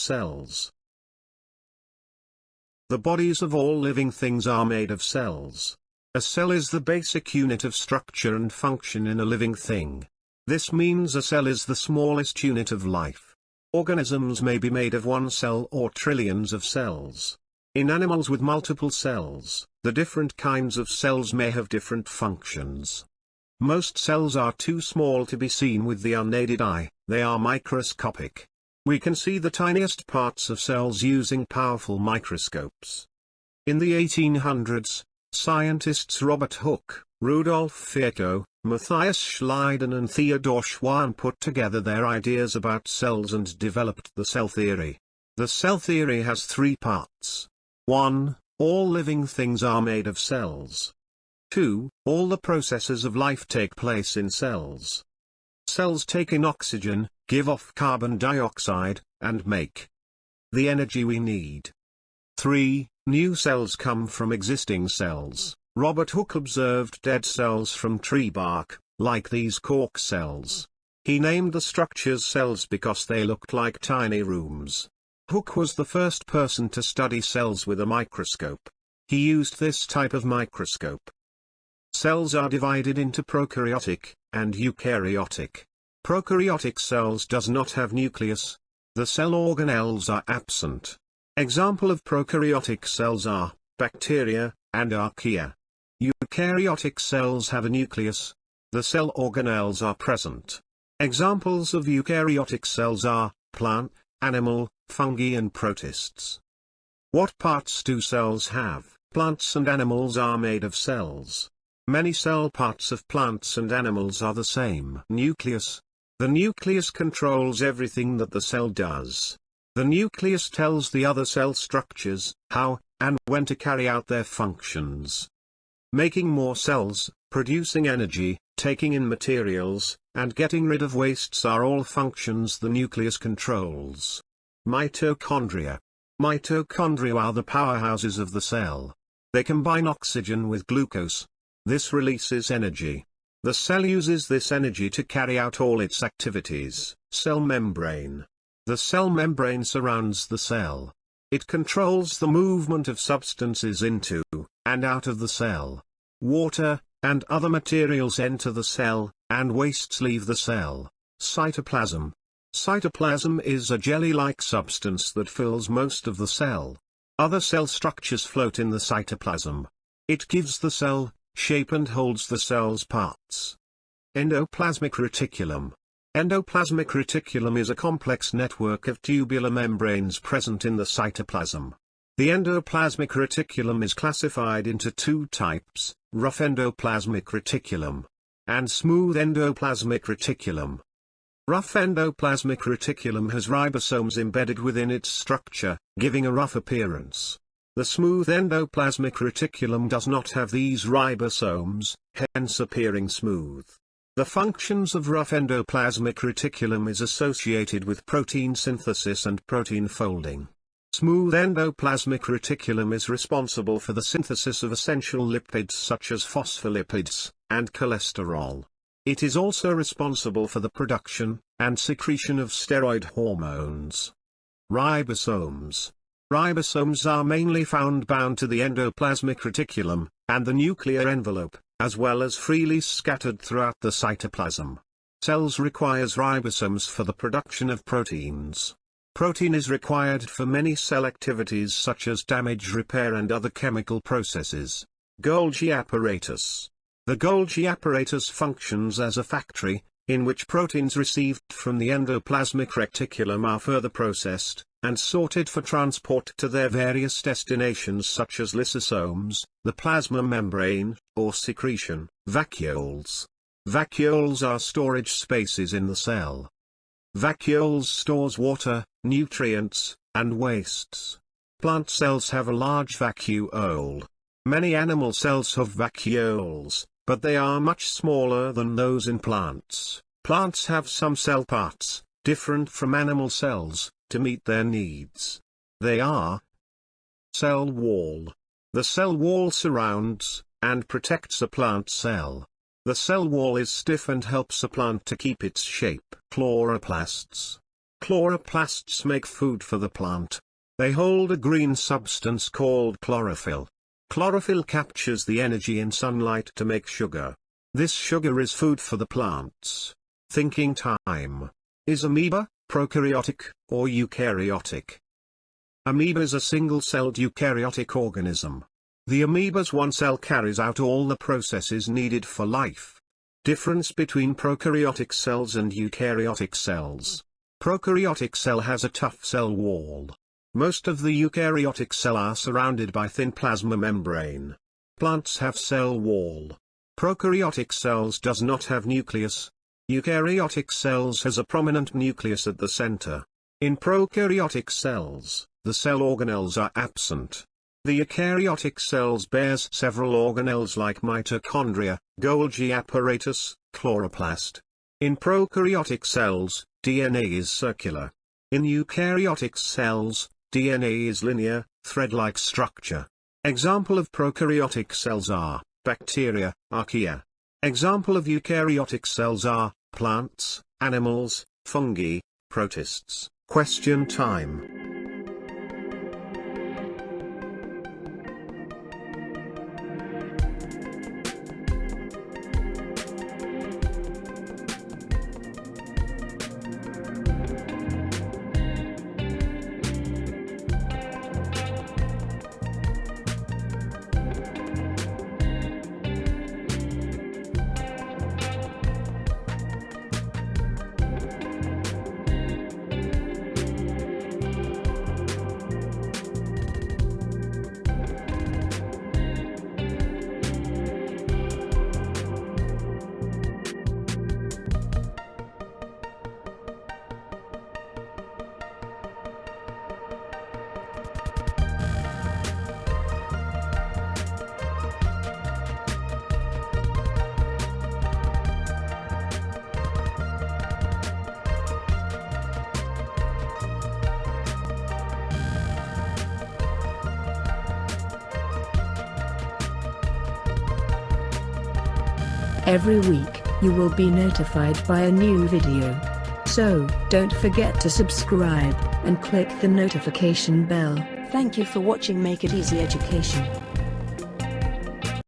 Cells. The bodies of all living things are made of cells. A cell is the basic unit of structure and function in a living thing. This means a cell is the smallest unit of life. Organisms may be made of one cell or trillions of cells. In animals with multiple cells, the different kinds of cells may have different functions. Most cells are too small to be seen with the unaided eye, they are microscopic. We can see the tiniest parts of cells using powerful microscopes. In the 1800s, scientists Robert Hooke, Rudolf Virchow, Matthias Schleiden and Theodor Schwann put together their ideas about cells and developed the cell theory. The cell theory has three parts. 1. All living things are made of cells. 2. All the processes of life take place in cells. Cells take in oxygen, give off carbon dioxide, and make the energy we need. 3. New cells come from existing cells. Robert Hooke observed dead cells from tree bark, like these cork cells. He named the structures cells because they looked like tiny rooms. Hooke was the first person to study cells with a microscope. He used this type of microscope. Cells are divided into prokaryotic and eukaryotic. Prokaryotic cells does not have nucleus. The cell organelles are absent. Example of prokaryotic cells are bacteria and archaea. Eukaryotic cells have a nucleus. The cell organelles are present. Examples of eukaryotic cells are plant, animal, fungi and protists. What parts do cells have? Plants and animals are made of cells. Many cell parts of plants and animals are the same nucleus. The nucleus controls everything that the cell does. The nucleus tells the other cell structures how and when to carry out their functions. Making more cells, producing energy, taking in materials, and getting rid of wastes are all functions the nucleus controls. Mitochondria. Mitochondria are the powerhouses of the cell. They combine oxygen with glucose. This releases energy. The cell uses this energy to carry out all its activities. Cell membrane. The cell membrane surrounds the cell. It controls the movement of substances into and out of the cell. Water and other materials enter the cell, and wastes leave the cell. Cytoplasm. Cytoplasm is a jelly-like substance that fills most of the cell. Other cell structures float in the cytoplasm. It gives the cell shape and holds the cell's parts. Endoplasmic reticulum. Endoplasmic reticulum is a complex network of tubular membranes present in the cytoplasm. The endoplasmic reticulum is classified into two types, rough endoplasmic reticulum and smooth endoplasmic reticulum. Rough endoplasmic reticulum has ribosomes embedded within its structure, giving a rough appearance. The smooth endoplasmic reticulum does not have these ribosomes, hence appearing smooth. The functions of rough endoplasmic reticulum is associated with protein synthesis and protein folding. Smooth endoplasmic reticulum is responsible for the synthesis of essential lipids such as phospholipids and cholesterol. It is also responsible for the production and secretion of steroid hormones. Ribosomes. Ribosomes are mainly found bound to the endoplasmic reticulum and the nuclear envelope, as well as freely scattered throughout the cytoplasm. Cells requires ribosomes for the production of proteins. Protein is required for many cell activities such as damage repair and other chemical processes. Golgi apparatus. The Golgi apparatus functions as a factory, in which proteins received from the endoplasmic reticulum are further processed and sorted for transport to their various destinations such as lysosomes, the plasma membrane, or secretion. Vacuoles. Vacuoles are storage spaces in the cell. Vacuoles stores water, nutrients, and wastes. Plant cells have a large vacuole. Many animal cells have vacuoles, but they are much smaller than those in plants. Plants have some cell parts, different from animal cells, to meet their needs. They are: cell wall. The cell wall surrounds and protects a plant cell. The cell wall is stiff and helps a plant to keep its shape. Chloroplasts. Chloroplasts make food for the plant. They hold a green substance called chlorophyll. Chlorophyll captures the energy in sunlight to make sugar. This sugar is food for the plants. Thinking time. Is amoeba prokaryotic or eukaryotic? Amoeba is a single-celled eukaryotic organism. The amoeba's one cell carries out all the processes needed for life. Difference between prokaryotic cells and eukaryotic cells. Prokaryotic cell has a tough cell wall. Most of the eukaryotic cell are surrounded by thin plasma membrane. Plants have cell wall. Prokaryotic cells does not have nucleus. Eukaryotic cells has a prominent nucleus at the center. In prokaryotic cells, the cell organelles are absent. The eukaryotic cells bears several organelles like mitochondria, Golgi apparatus, chloroplast. In prokaryotic cells, DNA is circular. In eukaryotic cells, DNA is linear, thread-like structure. Example of prokaryotic cells are bacteria, archaea. Example of eukaryotic cells are plants, animals, fungi, protists. Question time. Every week, you will be notified by a new video. So, don't forget to subscribe, and click the notification bell. Thank you for watching Make It Easy Education.